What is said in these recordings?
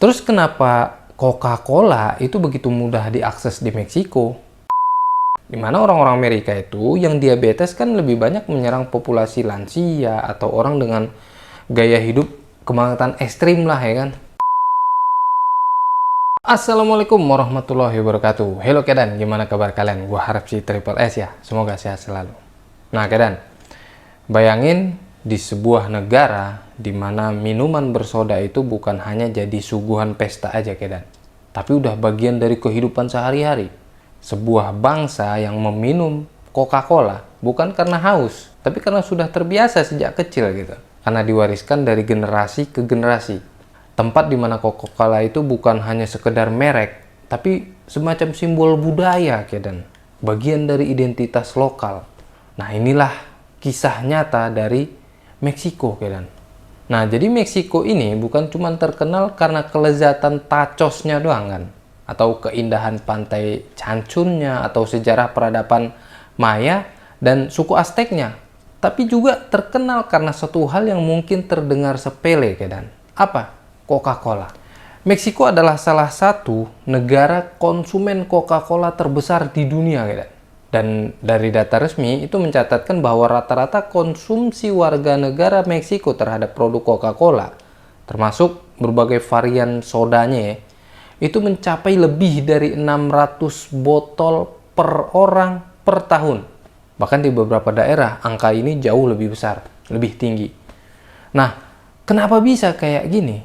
Terus kenapa Coca-Cola itu begitu mudah diakses di Meksiko? Dimana orang-orang Amerika itu yang diabetes kan lebih banyak menyerang populasi lansia atau orang dengan gaya hidup kematangan ekstrim lah ya kan. Assalamualaikum warahmatullahi wabarakatuh. Hello Kedan, gimana kabar kalian? Gua harap sih Triple S ya, semoga sehat selalu. Nah Kedan, bayangin di sebuah negara di mana minuman bersoda itu bukan hanya jadi suguhan pesta aja Kedan, tapi udah bagian dari kehidupan sehari-hari. Sebuah bangsa yang meminum Coca-Cola bukan karena haus, tapi karena sudah terbiasa sejak kecil gitu. Karena diwariskan dari generasi ke generasi. Tempat di mana Coca-Cola itu bukan hanya sekedar merek, tapi semacam simbol budaya Kedan, bagian dari identitas lokal. Nah inilah kisah nyata dari Meksiko Kedan. Nah jadi Meksiko ini bukan cuma terkenal karena kelezatan tacosnya doang kan, atau keindahan pantai Cancunnya, atau sejarah peradaban Maya dan suku Azteknya, tapi juga terkenal karena satu hal yang mungkin terdengar sepele Kedan. Apa? Coca-Cola. Meksiko adalah salah satu negara konsumen Coca-Cola terbesar di dunia Kedan. Dan dari data resmi itu mencatatkan bahwa rata-rata konsumsi warga negara Meksiko terhadap produk Coca-Cola, termasuk berbagai varian sodanya, itu mencapai lebih dari 600 botol per orang per tahun. Bahkan di beberapa daerah angka ini jauh lebih besar, lebih tinggi. Nah, kenapa bisa kayak gini?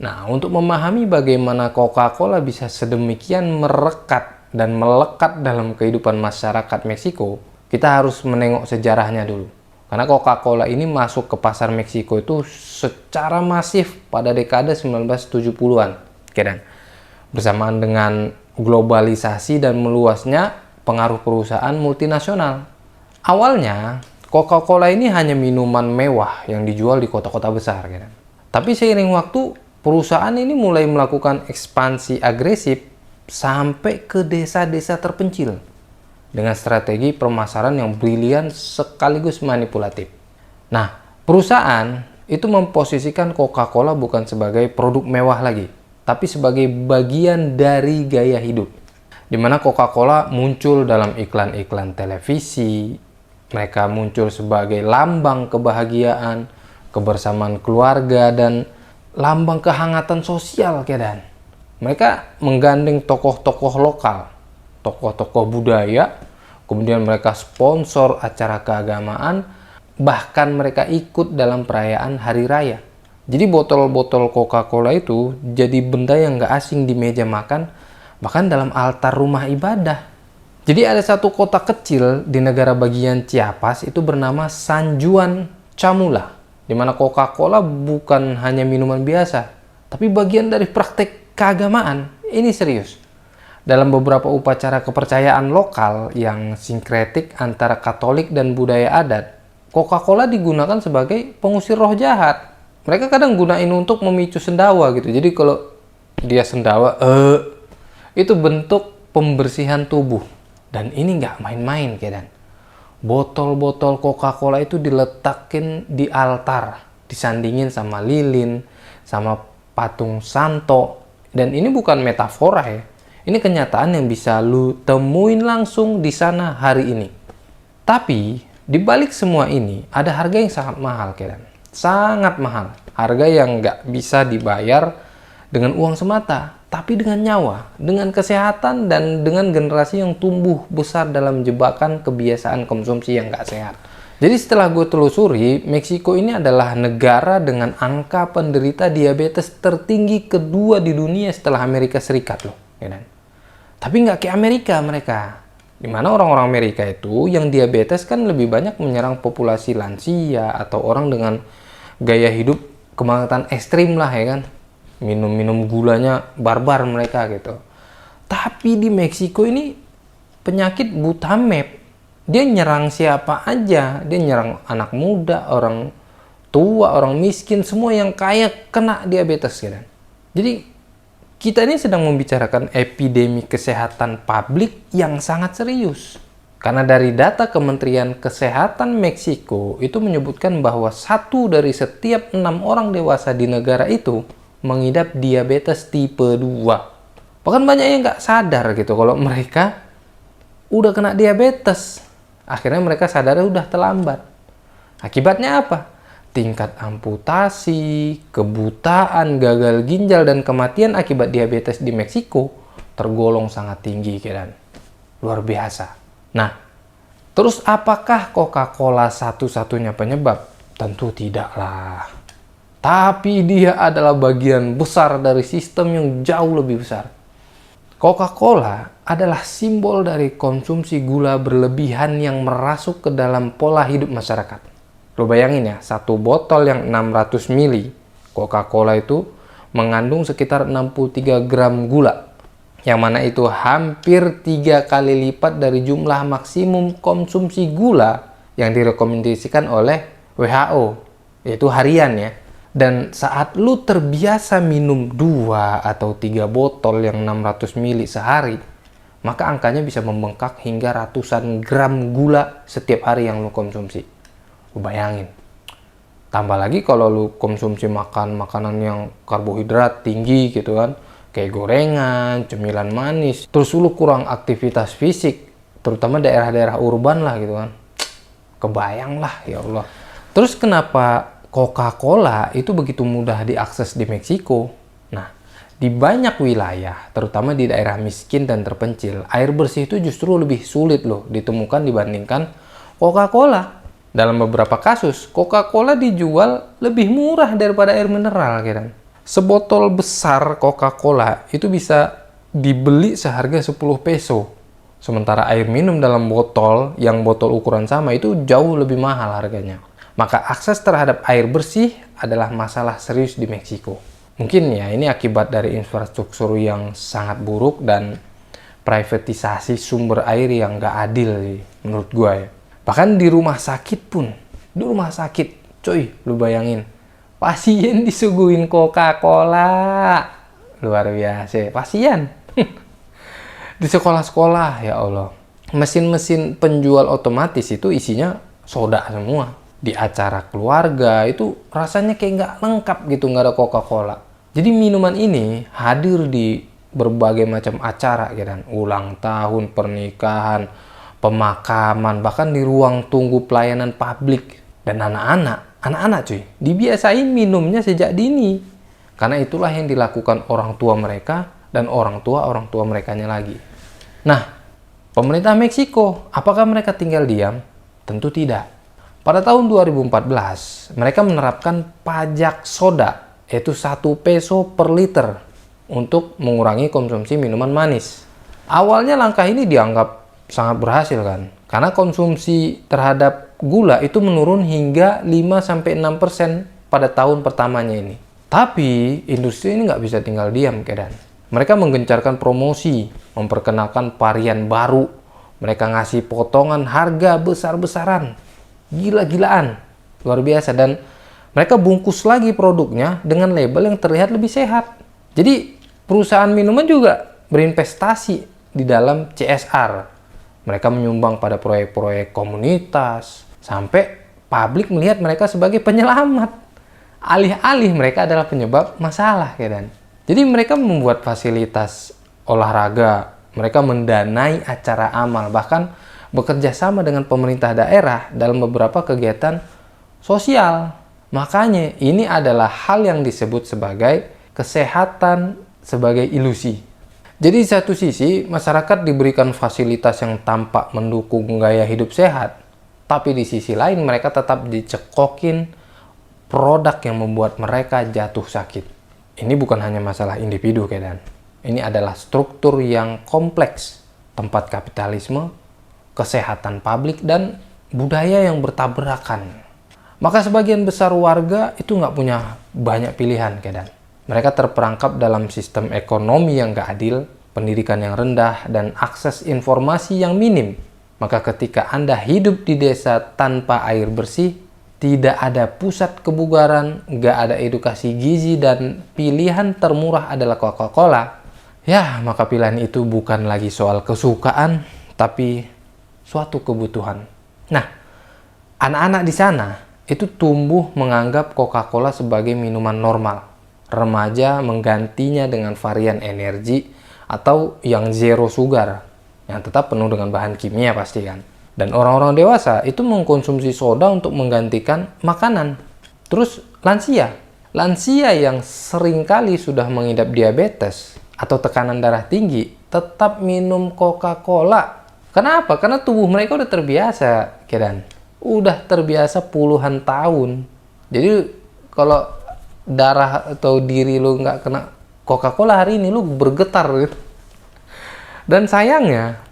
Nah, untuk memahami bagaimana Coca-Cola bisa sedemikian merekat dan melekat dalam kehidupan masyarakat Meksiko, kita harus menengok sejarahnya dulu. Karena Coca-Cola ini masuk ke pasar Meksiko itu secara masif pada dekade 1970-an. Dan bersamaan dengan globalisasi dan meluasnya pengaruh perusahaan multinasional. Awalnya, Coca-Cola ini hanya minuman mewah yang dijual di kota-kota besar. Tapi seiring waktu, perusahaan ini mulai melakukan ekspansi agresif sampai ke desa-desa terpencil dengan strategi pemasaran yang brilian sekaligus manipulatif. Nah, perusahaan itu memposisikan Coca-Cola bukan sebagai produk mewah lagi, tapi sebagai bagian dari gaya hidup. Di mana Coca-Cola muncul dalam iklan-iklan televisi, mereka muncul sebagai lambang kebahagiaan, kebersamaan keluarga, dan lambang kehangatan sosial Kedan. Mereka menggandeng tokoh-tokoh lokal, tokoh-tokoh budaya, kemudian mereka sponsor acara keagamaan, bahkan mereka ikut dalam perayaan hari raya. Jadi botol-botol Coca-Cola itu jadi benda yang gak asing di meja makan, bahkan dalam altar rumah ibadah. Jadi ada satu kota kecil di negara bagian Chiapas itu bernama San Juan Chamula, di mana Coca-Cola bukan hanya minuman biasa, tapi bagian dari praktek keagamaan. Ini serius. Dalam beberapa upacara kepercayaan lokal yang sinkretik antara Katolik dan budaya adat, Coca-Cola digunakan sebagai pengusir roh jahat. Mereka kadang gunain untuk memicu sendawa gitu. Jadi kalau dia sendawa, itu bentuk pembersihan tubuh. Dan ini nggak main-main Kedan. Botol-botol Coca-Cola itu diletakin di altar, disandingin sama lilin, sama patung santo. Dan ini bukan metafora ya, ini kenyataan yang bisa lu temuin langsung di sana hari ini. Tapi di balik semua ini ada harga yang sangat mahal Kedan, sangat mahal. Harga yang nggak bisa dibayar dengan uang semata, tapi dengan nyawa, dengan kesehatan, dan dengan generasi yang tumbuh besar dalam jebakan kebiasaan konsumsi yang gak sehat. Jadi setelah gue telusuri, Meksiko ini adalah negara dengan angka penderita diabetes tertinggi kedua di dunia setelah Amerika Serikat loh. Tapi nggak kayak Amerika mereka. Dimana orang-orang Amerika itu yang diabetes kan lebih banyak menyerang populasi lansia atau orang dengan gaya hidup kematangan ekstrim lah ya kan. Minum-minum gulanya barbar mereka gitu. Tapi di Meksiko ini penyakit buta map. Dia nyerang siapa aja. Dia nyerang anak muda, orang tua, orang miskin, semua yang kaya kena diabetes gitu. Jadi kita ini sedang membicarakan epidemi kesehatan publik yang sangat serius. Karena dari data Kementerian Kesehatan Meksiko itu menyebutkan bahwa 1 dari setiap 6 orang dewasa di negara itu mengidap diabetes tipe 2. Bahkan banyak yang nggak sadar gitu kalau mereka udah kena diabetes. Akhirnya mereka sadar udah terlambat. Akibatnya apa? Tingkat amputasi, kebutaan, gagal ginjal, dan kematian akibat diabetes di Meksiko tergolong sangat tinggi, kan? Luar biasa. Nah, terus apakah Coca-Cola satu-satunya penyebab? Tentu tidaklah. Tapi dia adalah bagian besar dari sistem yang jauh lebih besar. Coca-Cola adalah simbol dari konsumsi gula berlebihan yang merasuk ke dalam pola hidup masyarakat. Lo bayangin ya, satu botol yang 600 ml Coca-Cola itu mengandung sekitar 63 gram gula. Yang mana itu hampir 3 kali lipat dari jumlah maksimum konsumsi gula yang direkomendasikan oleh WHO, yaitu harian ya. Dan saat lu terbiasa minum 2 atau 3 botol yang 600 ml sehari, maka angkanya bisa membengkak hingga ratusan gram gula setiap hari yang lu konsumsi. Lu bayangin. Tambah lagi kalau lu konsumsi makanan yang karbohidrat tinggi gitu kan, kayak gorengan, cemilan manis, terus lu kurang aktivitas fisik, terutama daerah-daerah urban lah gitu kan. Kebayang lah, ya Allah. Terus kenapa Coca-Cola itu begitu mudah diakses di Meksiko? Nah, di banyak wilayah, terutama di daerah miskin dan terpencil, air bersih itu justru lebih sulit loh ditemukan dibandingkan Coca-Cola. Dalam beberapa kasus, Coca-Cola dijual lebih murah daripada air mineral, kan? Sebotol besar Coca-Cola itu bisa dibeli seharga 10 peso. Sementara air minum dalam botol, yang botol ukuran sama, itu jauh lebih mahal harganya. Maka akses terhadap air bersih adalah masalah serius di Meksiko. Mungkin ya ini akibat dari infrastruktur yang sangat buruk dan privatisasi sumber air yang nggak adil sih, menurut gue ya. Bahkan di rumah sakit pun, coy, lu bayangin, pasien disuguhin Coca-Cola. Luar biasa, pasien. Di sekolah-sekolah, ya Allah. Mesin-mesin penjual otomatis itu isinya soda semua. Di acara keluarga itu rasanya kayak nggak lengkap gitu, nggak ada Coca-Cola. Jadi minuman ini hadir di berbagai macam acara, kan? Ulang tahun, pernikahan, pemakaman, bahkan di ruang tunggu pelayanan publik. Dan anak-anak cuy, dibiasain minumnya sejak dini. Karena itulah yang dilakukan orang tua mereka dan orang tua merekanya lagi. Nah, pemerintah Meksiko, apakah mereka tinggal diam? Tentu tidak. Pada tahun 2014, mereka menerapkan pajak soda, yaitu 1 peso per liter, untuk mengurangi konsumsi minuman manis. Awalnya langkah ini dianggap sangat berhasil kan, karena konsumsi terhadap gula itu menurun hingga 5-6% pada tahun pertamanya ini. Tapi, industri ini nggak bisa tinggal diam, kedan. Mereka menggencarkan promosi, memperkenalkan varian baru, mereka ngasih potongan harga besar-besaran. Gila-gilaan, luar biasa. Dan mereka bungkus lagi produknya dengan label yang terlihat lebih sehat. Jadi perusahaan minuman juga berinvestasi di dalam CSR. Mereka menyumbang pada proyek-proyek komunitas, sampai publik melihat mereka sebagai penyelamat. Alih-alih mereka adalah penyebab masalah, kan? Jadi mereka membuat fasilitas olahraga, mereka mendanai acara amal, bahkan bekerja sama dengan pemerintah daerah dalam beberapa kegiatan sosial. Makanya ini adalah hal yang disebut sebagai kesehatan sebagai ilusi. Jadi di satu sisi masyarakat diberikan fasilitas yang tampak mendukung gaya hidup sehat, tapi di sisi lain mereka tetap dicekokin produk yang membuat mereka jatuh sakit. Ini bukan hanya masalah individu, kedan. Ini adalah struktur yang kompleks, tempat kapitalisme, kesehatan publik, dan budaya yang bertabrakan. Maka sebagian besar warga itu nggak punya banyak pilihan, kedan. Mereka terperangkap dalam sistem ekonomi yang nggak adil, pendidikan yang rendah, dan akses informasi yang minim. Maka ketika Anda hidup di desa tanpa air bersih, tidak ada pusat kebugaran, nggak ada edukasi gizi, dan pilihan termurah adalah Coca-Cola, ya maka pilihan itu bukan lagi soal kesukaan, tapi suatu kebutuhan. Nah, anak-anak di sana itu tumbuh menganggap Coca-Cola sebagai minuman normal. Remaja menggantinya dengan varian energi atau yang zero sugar, yang tetap penuh dengan bahan kimia pasti kan. Dan orang-orang dewasa itu mengkonsumsi soda untuk menggantikan makanan. Terus lansia yang seringkali sudah mengidap diabetes atau tekanan darah tinggi tetap minum Coca-Cola. Kenapa? Karena tubuh mereka udah terbiasa, Kedan. Udah terbiasa puluhan tahun. Jadi kalau darah atau diri lu nggak kena Coca-Cola hari ini, lu bergetar gitu. Dan sayangnya,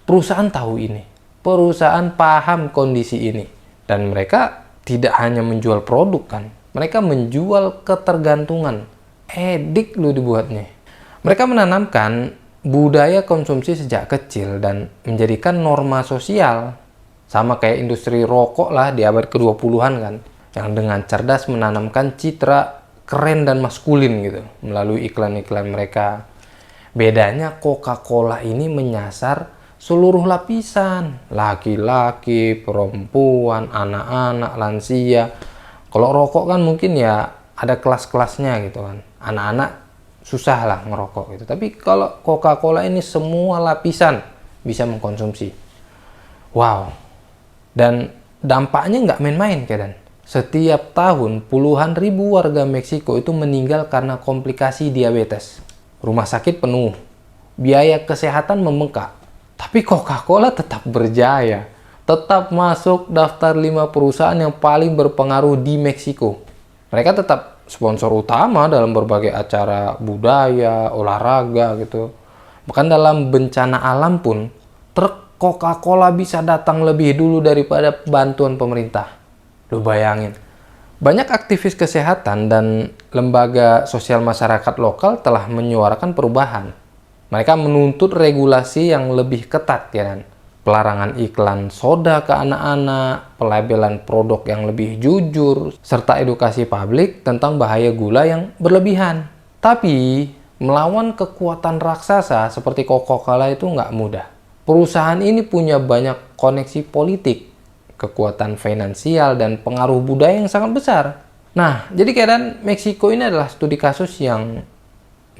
perusahaan tahu ini. Perusahaan paham kondisi ini. Dan mereka tidak hanya menjual produk kan. Mereka menjual ketergantungan. Edik lu dibuatnya. Mereka menanamkan budaya konsumsi sejak kecil dan menjadikan norma sosial. Sama kayak industri rokok lah di abad ke-20-an kan. Yang dengan cerdas menanamkan citra keren dan maskulin gitu melalui iklan-iklan mereka. Bedanya Coca-Cola ini menyasar seluruh lapisan. Laki-laki, perempuan, anak-anak, lansia. Kalau rokok kan mungkin ya ada kelas-kelasnya gitu kan. Anak-anak susah lah ngerokok gitu. Tapi kalau Coca-Cola ini semua lapisan bisa mengkonsumsi. Wow. Dan dampaknya nggak main-main, Kedan. Setiap tahun puluhan ribu warga Meksiko itu meninggal karena komplikasi diabetes. Rumah sakit penuh. Biaya kesehatan membengkak. Tapi Coca-Cola tetap berjaya. Tetap masuk daftar 5 perusahaan yang paling berpengaruh di Meksiko. Mereka tetap sponsor utama dalam berbagai acara budaya, olahraga gitu. Bahkan dalam bencana alam pun, truk Coca-Cola bisa datang lebih dulu daripada bantuan pemerintah. Lu bayangin. Banyak aktivis kesehatan dan lembaga sosial masyarakat lokal telah menyuarakan perubahan. Mereka menuntut regulasi yang lebih ketat, ya kan? Pelarangan iklan soda ke anak-anak, pelabelan produk yang lebih jujur, serta edukasi publik tentang bahaya gula yang berlebihan. Tapi, melawan kekuatan raksasa seperti Coca-Cola itu nggak mudah. Perusahaan ini punya banyak koneksi politik, kekuatan finansial, dan pengaruh budaya yang sangat besar. Nah, jadi keadaan Meksiko ini adalah studi kasus yang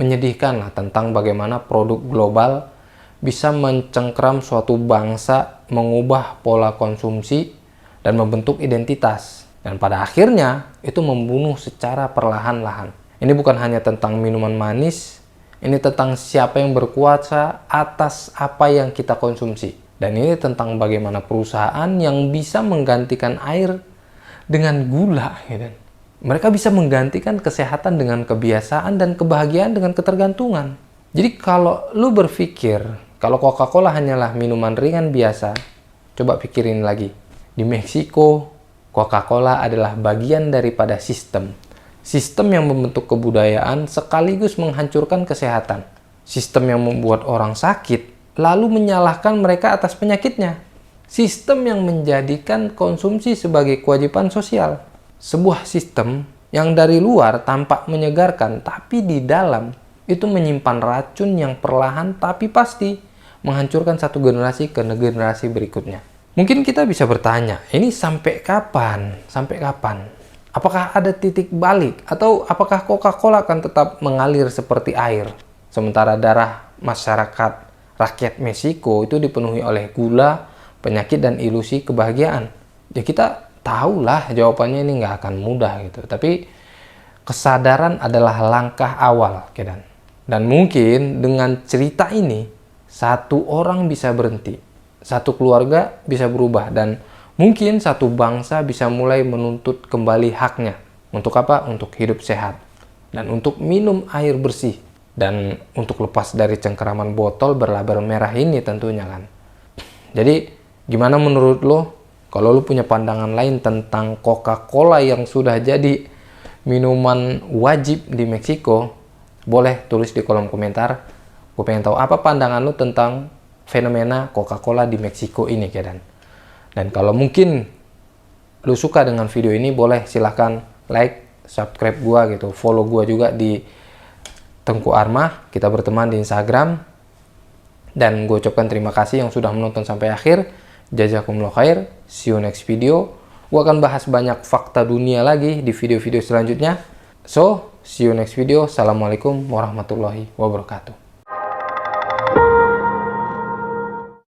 menyedihkan lah tentang bagaimana produk global bisa mencengkram suatu bangsa, mengubah pola konsumsi, dan membentuk identitas. Dan pada akhirnya, itu membunuh secara perlahan-lahan. Ini bukan hanya tentang minuman manis, ini tentang siapa yang berkuasa atas apa yang kita konsumsi. Dan ini tentang bagaimana perusahaan yang bisa menggantikan air dengan gula. Gitu. Mereka bisa menggantikan kesehatan dengan kebiasaan dan kebahagiaan dengan ketergantungan. Jadi kalau lu berpikir, kalau Coca-Cola hanyalah minuman ringan biasa, coba pikirin lagi. Di Meksiko, Coca-Cola adalah bagian daripada sistem. Sistem yang membentuk kebudayaan sekaligus menghancurkan kesehatan. Sistem yang membuat orang sakit, lalu menyalahkan mereka atas penyakitnya. Sistem yang menjadikan konsumsi sebagai kewajiban sosial. Sebuah sistem yang dari luar tampak menyegarkan, tapi di dalam itu menyimpan racun yang perlahan tapi pasti menghancurkan satu generasi ke generasi berikutnya. Mungkin kita bisa bertanya, ini sampai kapan? Sampai kapan? Apakah ada titik balik? Atau apakah Coca-Cola akan tetap mengalir seperti air? Sementara darah masyarakat rakyat Meksiko itu dipenuhi oleh gula, penyakit, dan ilusi kebahagiaan. Ya kita tahulah jawabannya ini nggak akan mudah gitu. Tapi kesadaran adalah langkah awal, Kedan. Dan mungkin dengan cerita ini, satu orang bisa berhenti. Satu keluarga bisa berubah. Dan mungkin satu bangsa bisa mulai menuntut kembali haknya. Untuk apa? Untuk hidup sehat. Dan untuk minum air bersih. Dan untuk lepas dari cengkeraman botol berlabel merah ini tentunya kan. Jadi gimana menurut lo? Kalau lo punya pandangan lain tentang Coca-Cola yang sudah jadi minuman wajib di Meksiko, boleh tulis di kolom komentar. Gue pengen tahu apa pandangan lo tentang fenomena Coca-Cola di Meksiko ini, Kedan. Dan kalau mungkin lo suka dengan video ini, boleh silahkan like, subscribe gue gitu, follow gue juga di Tengku Armah. Kita berteman di Instagram. Dan gue ucapkan terima kasih yang sudah menonton sampai akhir. Jazakumullah khair. See you next video. Gue akan bahas banyak fakta dunia lagi di video-video selanjutnya. So, See you next video. Assalamualaikum warahmatullahi wabarakatuh.